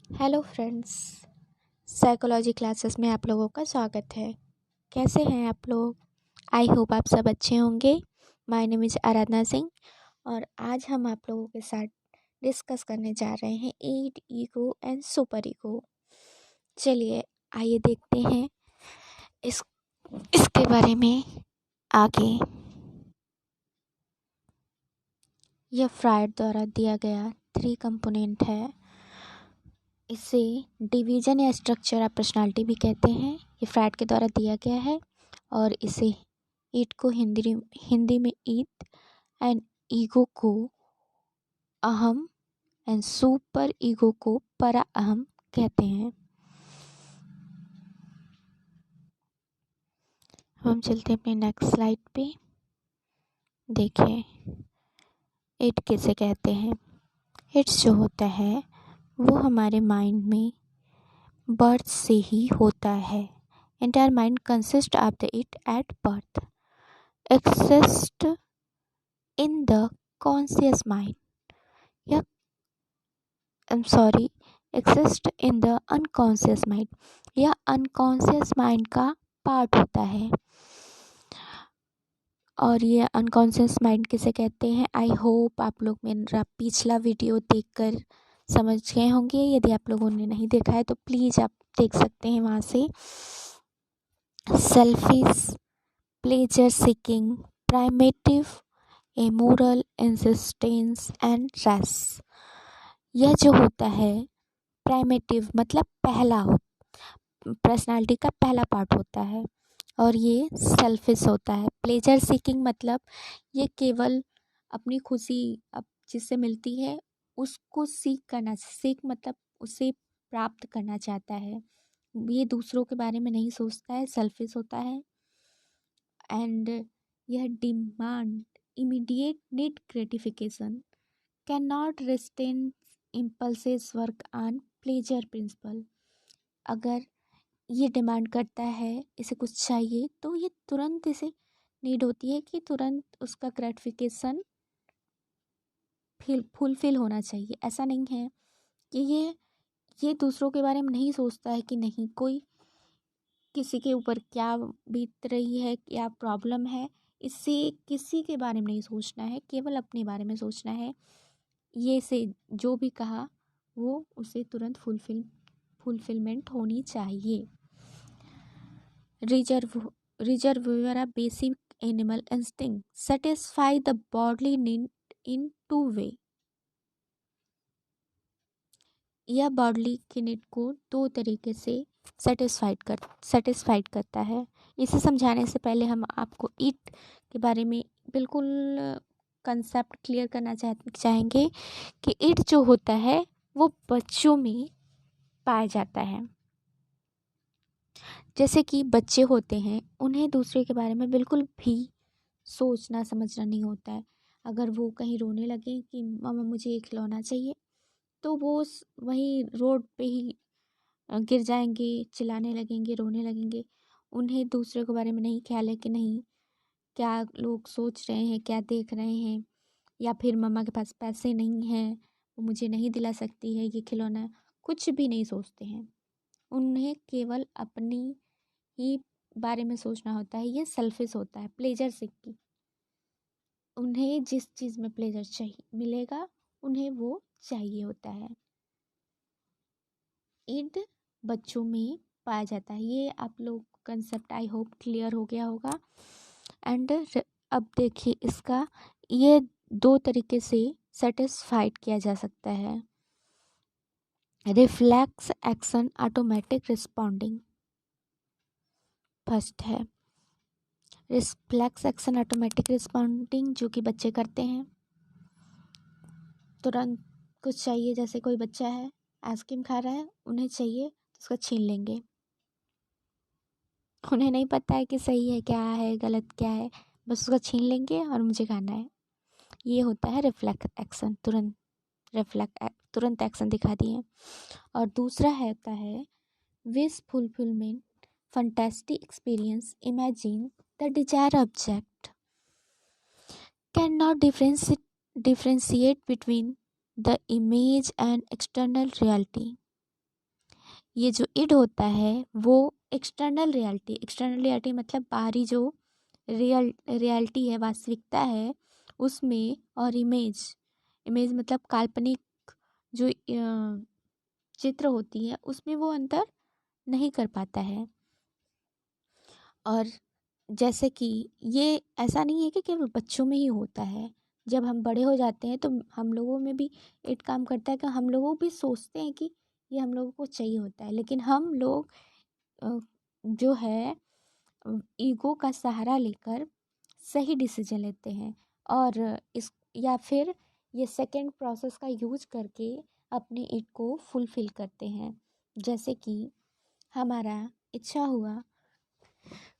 Hello friends. Psychology classes में आप लोगों का स्वागत है। कैसे हैं आप लोग? आई होप आप सब अच्छे होंगे। माय नेम इज़ आराधना सिंह और आज हम आप लोगों के साथ डिस्कस करने जा रहे हैं ईट ईगो एंड सुपर ईगो। चलिए आइए देखते हैं इस इसके बारे में आगे। यह फ्रायड द्वारा दिया गया 3 कंपोनेंट है। इसे डिवीज़न या स्ट्रक्चर ऑफ पर्सनालिटी भी कहते हैं। ये फ्रायड के द्वारा दिया गया है और इसे ईट को हिंदी में ईट एंड ईगो को अहम एंड सुपर ईगो को परा अहम कहते हैं। हम चलते हैं अपने नेक्स्ट स्लाइड पे। देखें ईट किसे कहते हैं। इट्स जो होता है वो हमारे माइंड में बर्थ से ही होता है। Entire mind consist of the it at birth exist in the conscious mind या exist in the unconscious mind या unconscious mind का पार्ट होता है। और ये अनकॉन्शियस माइंड किसे कहते हैं? आई होप आप लोग मेरा पिछला वीडियो देखकर समझ गए होंगे। यदि आप लोगों ने नहीं देखा है तो प्लीज़ आप देख सकते हैं वहाँ से। Selfish, pleasure seeking, primitive, amoral, insistence and race. यह जो होता है प्राइमेटिव मतलब पहला पर्सनालिटी का पहला पार्ट होता है और ये सेल्फिश होता है। प्लेजर सीकिंग मतलब ये केवल अपनी खुशी अब जिससे मिलती है उसको सीख मतलब उसे प्राप्त करना चाहता है। ये दूसरों के बारे में नहीं सोचता है, सेल्फिश होता है। एंड यह demand immediate need gratification, can not restrain impulses, work on pleasure principal. अगर ये डिमांड करता है, इसे कुछ चाहिए तो ये तुरंत इसे नीड होती है कि तुरंत उसका ग्रेटिफिकेशन फुलफिल होना चाहिए। ऐसा नहीं है कि ये दूसरों के बारे में नहीं सोचता है कि नहीं कोई किसी के ऊपर क्या बीत रही है, क्या प्रॉब्लम है, इससे किसी के बारे में नहीं सोचना है, केवल अपने बारे में सोचना है। ये से जो भी कहा वो उसे तुरंत फुलफिलमेंट होनी चाहिए। Reservoir a basic animal instinct satisfy the bodily need in two way। यह बॉडली की नीड को दो तरीके से सेटिस्फाइड करता है। इसे समझाने से पहले हम आपको ईट के बारे में बिल्कुल कंसेप्ट क्लियर करना चाहेंगे कि ईट जो होता है वो बच्चों में पाया जाता है। जैसे कि बच्चे होते हैं, उन्हें दूसरे के बारे में बिल्कुल भी सोचना समझना नहीं होता है। अगर वो कहीं रोने लगे कि मम्मा मुझे एक खिलौना चाहिए, तो वो वहीं रोड पे ही गिर जाएंगे, चिल्लाने लगेंगे, रोने लगेंगे। उन्हें दूसरे के बारे में नहीं ख्याल है कि नहीं क्या लोग सोच रहे हैं, क्या देख रहे हैं, या फिर मम्मा के पास पैसे नहीं हैं, वो मुझे नहीं दिला सकती है ये खिलौना। कुछ भी नहीं सोचते हैं, उन्हें केवल अपनी ही बारे में सोचना होता है। ये सेल्फिश होता है, प्लेजर सीकिंग। उन्हें जिस चीज़ में प्लेजर चाहिए मिलेगा, उन्हें वो चाहिए होता है। ईद बच्चों में पाया जाता है। ये आप लोग कंसेप्ट आई होप क्लियर हो गया होगा। एंड अब देखिए इसका ये दो तरीके से सेटिस्फाइड किया जा सकता है। Reflex action, automatic responding. First है रिफ्लेक्स एक्शन ऑटोमेटिक रिस्पॉन्डिंग, जो कि बच्चे करते हैं। तुरंत कुछ चाहिए, जैसे कोई बच्चा है आइसक्रीम खा रहा है, उन्हें चाहिए तो उसका छीन लेंगे। उन्हें नहीं पता है कि सही है क्या है, गलत क्या है, बस उसका छीन लेंगे और मुझे खाना है। ये होता है रिफ्लेक्स एक्शन, तुरंत एक्शन दिखा दिए। और दूसरा होता है wish fulfilment, fantastic experience, imagine the desire object, can not differentiate between the image and external reality। ये जो इड होता है वो एक्सटर्नल रियलिटी मतलब बाहरी जो रियलिटी है, वास्तविकता है उसमें, और इमेज मतलब काल्पनिक जो चित्र होती है उसमें वो अंतर नहीं कर पाता है। और जैसे कि ये ऐसा नहीं है कि केवल बच्चों में ही होता है, जब हम बड़े हो जाते हैं तो हम लोगों में भी इट काम करता है कि हम लोगों भी सोचते हैं कि ये हम लोगों को चाहिए होता है, लेकिन हम लोग जो है ईगो का सहारा लेकर सही डिसीजन लेते हैं, और इस या फिर ये सेकंड प्रोसेस का यूज करके अपने इट को फुलफिल करते हैं। जैसे कि हमारा इच्छा हुआ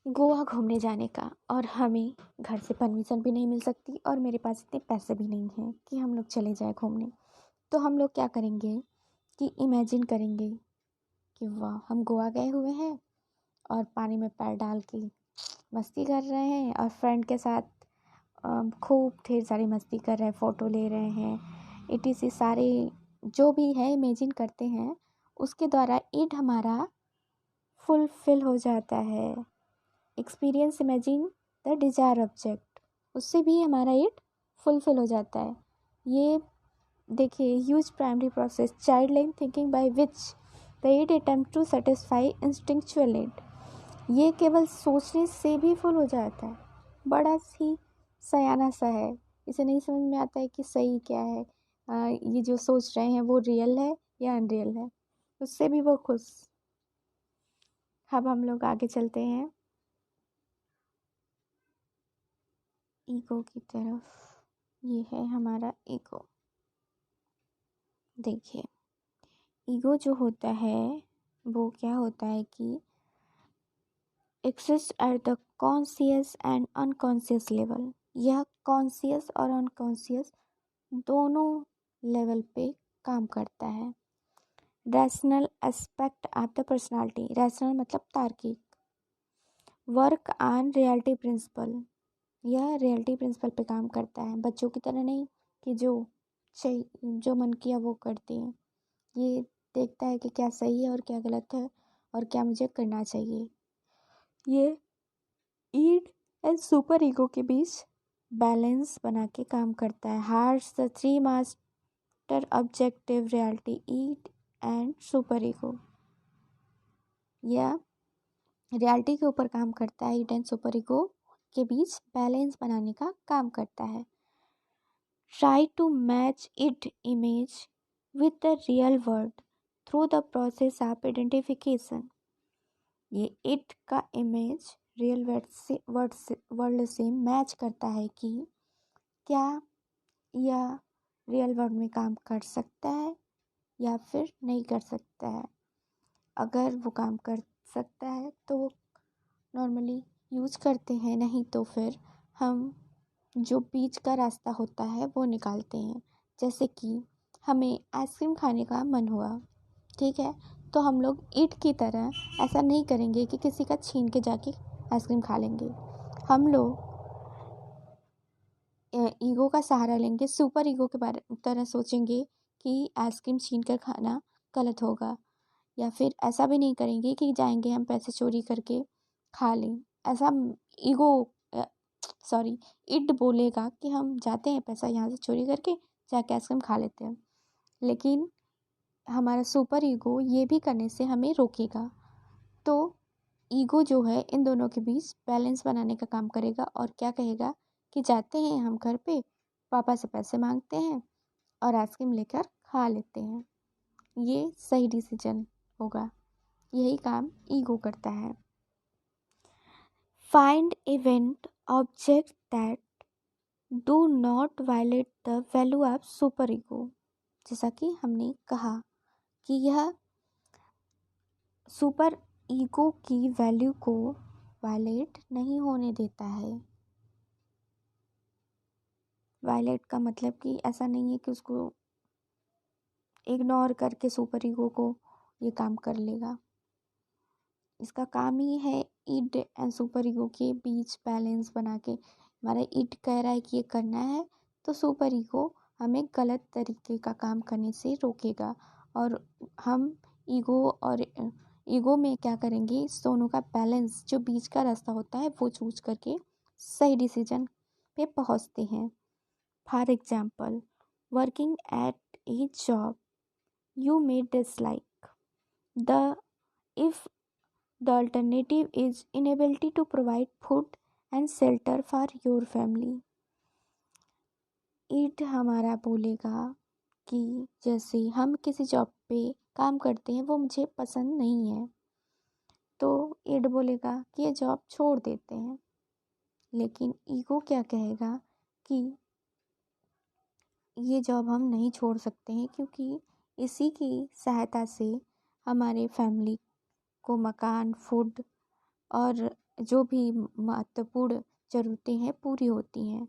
गोवा घूमने जाने का, और हमें घर से परमिशन भी नहीं मिल सकती और मेरे पास इतने पैसे भी नहीं हैं कि हम लोग चले जाए घूमने। तो हम लोग क्या करेंगे कि इमेजिन करेंगे कि वाह हम गोवा गए हुए हैं और पानी में पैर डाल के मस्ती कर रहे हैं और फ्रेंड के साथ खूब ढेर सारी मस्ती कर रहे हैं, फ़ोटो ले रहे हैं, इटीसी सारे जो भी है इमेजिन करते हैं, उसके द्वारा इट हमारा फुलफिल हो जाता है। Experience imagine the desire object, उससे भी हमारा इट फुलफिल हो जाता है। ये देखिए huge primary process child line thinking by which the it attempt to satisfy instinctual it, ये केवल सोचने से भी फुल हो जाता है। बड़ा ही सयाना सा है, इसे नहीं समझ में आता है कि सही क्या है, ये जो सोच रहे हैं वो रियल है या अनरियल है, उससे भी वो खुश। अब हम लोग आगे चलते हैं ईगो की तरफ। ये है हमारा ईगो। देखिए ईगो जो होता है वो क्या होता है कि exist at the conscious and unconscious level, यह कॉन्शियस और अनकॉन्शियस दोनों लेवल पे काम करता है। Rational aspect of the personality, rational मतलब तार्किक। वर्क ऑन रियलिटी प्रिंसिपल, यह रियलिटी प्रिंसिपल पे काम करता है, बच्चों की तरह नहीं कि जो मन किया वो करते हैं। ये देखता है कि क्या सही है और क्या गलत है और क्या मुझे करना चाहिए। ये ईड एंड सुपर ईगो के बीच बैलेंस बना के काम करता है। Has the three master objective reality, id and super ego, या रियलिटी के ऊपर काम करता है, ईड एंड सुपर ईगो के बीच बैलेंस बनाने का काम करता है। Try to match it image with the real world through the process of identification, ये इट का इमेज रियल वर्ल्ड से मैच करता है कि क्या यह रियल वर्ल्ड में काम कर सकता है या फिर नहीं कर सकता है। अगर वो काम कर सकता है तो वो नॉर्मली यूज करते हैं, नहीं तो फिर हम जो बीच का रास्ता होता है वो निकालते हैं। जैसे कि हमें आइसक्रीम खाने का मन हुआ, ठीक है, तो हम लोग ईट की तरह ऐसा नहीं करेंगे कि किसी का छीन के जाके आइसक्रीम खा लेंगे। हम लोग ईगो का सहारा लेंगे, सुपर ईगो के बारे तरह सोचेंगे कि आइसक्रीम छीन कर खाना गलत होगा, या फिर ऐसा भी नहीं करेंगे कि जाएंगे हम पैसे चोरी करके खा लें। ऐसा ईगो सॉरी इट बोलेगा कि हम जाते हैं पैसा यहाँ से चोरी करके जाके आइसक्रीम खा लेते हैं, लेकिन हमारा सुपर ईगो ये भी करने से हमें रोकेगा। तो ईगो जो है इन दोनों के बीच बैलेंस बनाने का काम करेगा और क्या कहेगा कि जाते हैं हम घर पे, पापा से पैसे मांगते हैं और आइसक्रीम लेकर खा लेते हैं, ये सही डिसीजन होगा। यही काम ईगो करता है। Find event object that do not violate the value of super ego, जैसा कि हमने कहा कि यह सुपर ईगो की वैल्यू को वायलेट नहीं होने देता है। वायलेट का मतलब कि ऐसा नहीं है कि उसको इग्नोर करके सुपर ईगो को ये काम कर लेगा। इसका काम ही है इड एंड सुपर ईगो के बीच बैलेंस बना के। हमारा इड कह रहा है कि ये करना है तो सुपर ईगो हमें गलत तरीके का काम करने से रोकेगा और हम ईगो और ईगो में क्या करेंगे, इस दोनों का बैलेंस जो बीच का रास्ता होता है वो चूज करके सही डिसीजन पे पहुंचते हैं। For example, working at A job you may dislike. The if the alternative is inability to provide food and shelter for your family. It हमारा बोलेगा कि जैसे हम किसी जॉब पे काम करते हैं वो मुझे पसंद नहीं है, तो इट बोलेगा कि ये जॉब छोड़ देते हैं। लेकिन ईगो क्या कहेगा कि ये जॉब हम नहीं छोड़ सकते हैं, क्योंकि इसी की सहायता से हमारे फैमिली को मकान, फूड और जो भी महत्वपूर्ण ज़रूरतें हैं पूरी होती हैं।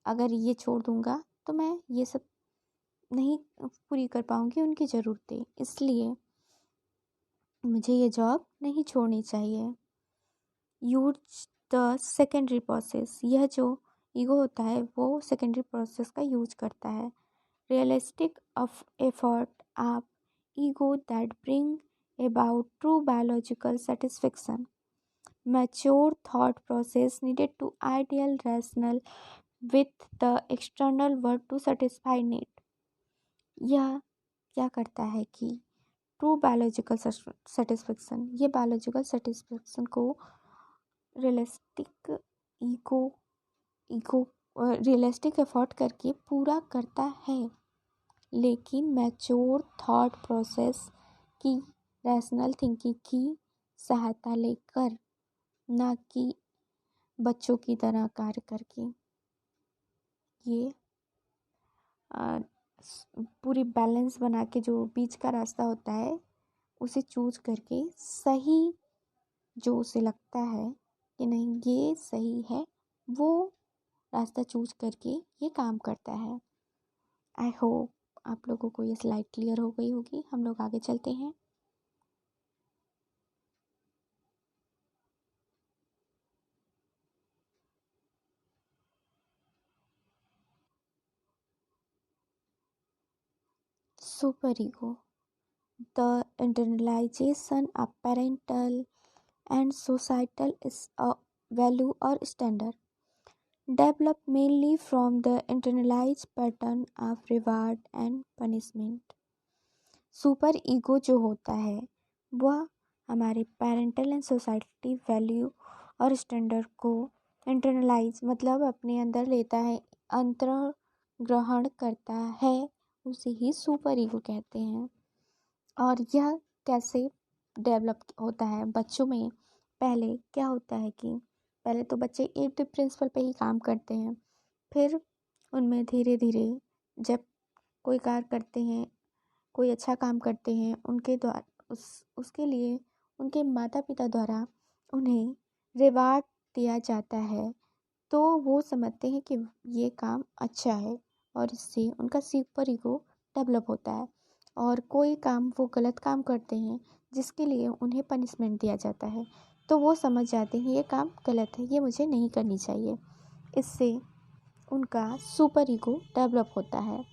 अगर ये छोड़ दूँगा तो मैं ये सब नहीं पूरी कर पाऊँगी उनकी ज़रूरतें, इसलिए मुझे ये जॉब नहीं छोड़नी चाहिए। यूज द सेकेंडरी प्रोसेस, यह जो ईगो होता है वो सेकेंडरी प्रोसेस का यूज करता है। रियलिस्टिक ऑफ एफर्ट आप ego that bring about true biological satisfaction. Mature thought process needed to ideal rational with the external world to satisfy need. यह क्या करता है कि ट्रू बायोलॉजिकल सेटिस्फेक्शन, ये बायोलॉजिकल सेटिस्फेक्शन को realistic ego ego realistic effort करके पूरा करता है, लेकिन मैच्योर थॉट प्रोसेस की रैशनल थिंकिंग की सहायता लेकर, ना कि बच्चों की तरह कार्य करके। ये पूरी बैलेंस बना के जो बीच का रास्ता होता है उसे चूज करके सही जो उसे लगता है कि नहीं ये सही है, वो रास्ता चूज करके ये काम करता है। आई होप आप लोगों को ये स्लाइड क्लियर हो गई होगी। हम लोग आगे चलते हैं। Super ego, the internalization of parental and societal is a value or standard develop mainly from the internalized pattern of reward and punishment. Super ego जो होता है वह हमारे पेरेंटल एंड सोसाइटी वैल्यू और स्टैंडर्ड को इंटरनलाइज मतलब अपने अंदर लेता है, अंतर्ग्रहण करता है, उसे ही सुपर ईगो कहते हैं। और यह कैसे डेवलप होता है बच्चों में? पहले क्या होता है कि पहले तो बच्चे एक प्रिंसिपल पे ही काम करते हैं, फिर उनमें धीरे धीरे जब कोई कार्य करते हैं, कोई अच्छा काम करते हैं, उनके द्वारा उसके लिए उनके माता पिता द्वारा उन्हें रिवार्ड दिया जाता है, तो वो समझते हैं कि ये काम अच्छा है और इससे उनका सुपर ईगो डेवलप होता है। और कोई काम वो गलत काम करते हैं जिसके लिए उन्हें पनिशमेंट दिया जाता है, तो वो समझ जाते हैं ये काम गलत है, ये मुझे नहीं करनी चाहिए। इससे उनका सुपर ईगो डेवलप होता है।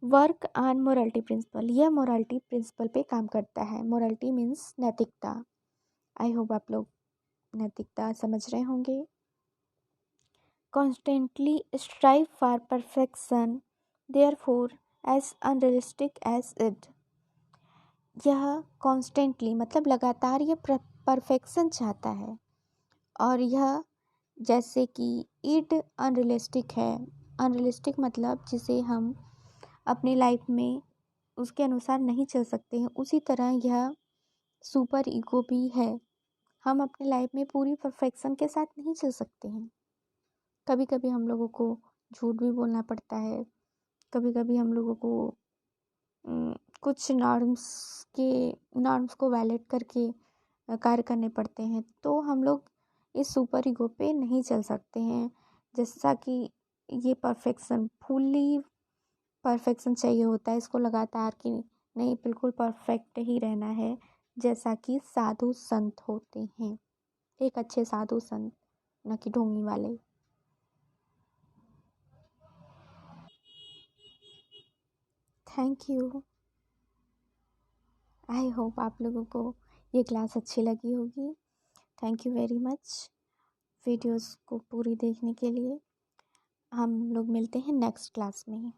वर्क ऑन मोरालिटी प्रिंसिपल, यह मोरालिटी प्रिंसिपल पे काम करता है। मोरालिटी मीन्स नैतिकता। आई होप आप लोग नैतिकता समझ रहे होंगे। Constantly strive for perfection, therefore as unrealistic as it. यह कॉन्स्टेंटली मतलब लगातार ये परफेक्शन चाहता है, और यह जैसे कि इट अनरियलिस्टिक है। अनरियलिस्टिक मतलब जिसे हम अपनी लाइफ में उसके अनुसार नहीं चल सकते हैं, उसी तरह यह सुपर ईगो भी है। हम अपनी लाइफ में पूरी परफेक्शन के साथ नहीं चल सकते हैं। कभी कभी हम लोगों को झूठ भी बोलना पड़ता है, कभी कभी हम लोगों को कुछ नॉर्म्स को वैलिड करके कार्य करने पड़ते हैं, तो हम लोग इस सुपर ईगो पे नहीं चल सकते हैं। जैसा कि ये फुल्ली परफेक्शन चाहिए होता है इसको लगातार, कि नहीं बिल्कुल परफेक्ट ही रहना है, जैसा कि साधु संत होते हैं, एक अच्छे साधु संत, न कि ढोंगी वाले। Thank you. आई होप आप लोगों को ये क्लास अच्छी लगी होगी। Thank you very much videos को पूरी देखने के लिए। हम लोग मिलते हैं नेक्स्ट क्लास में।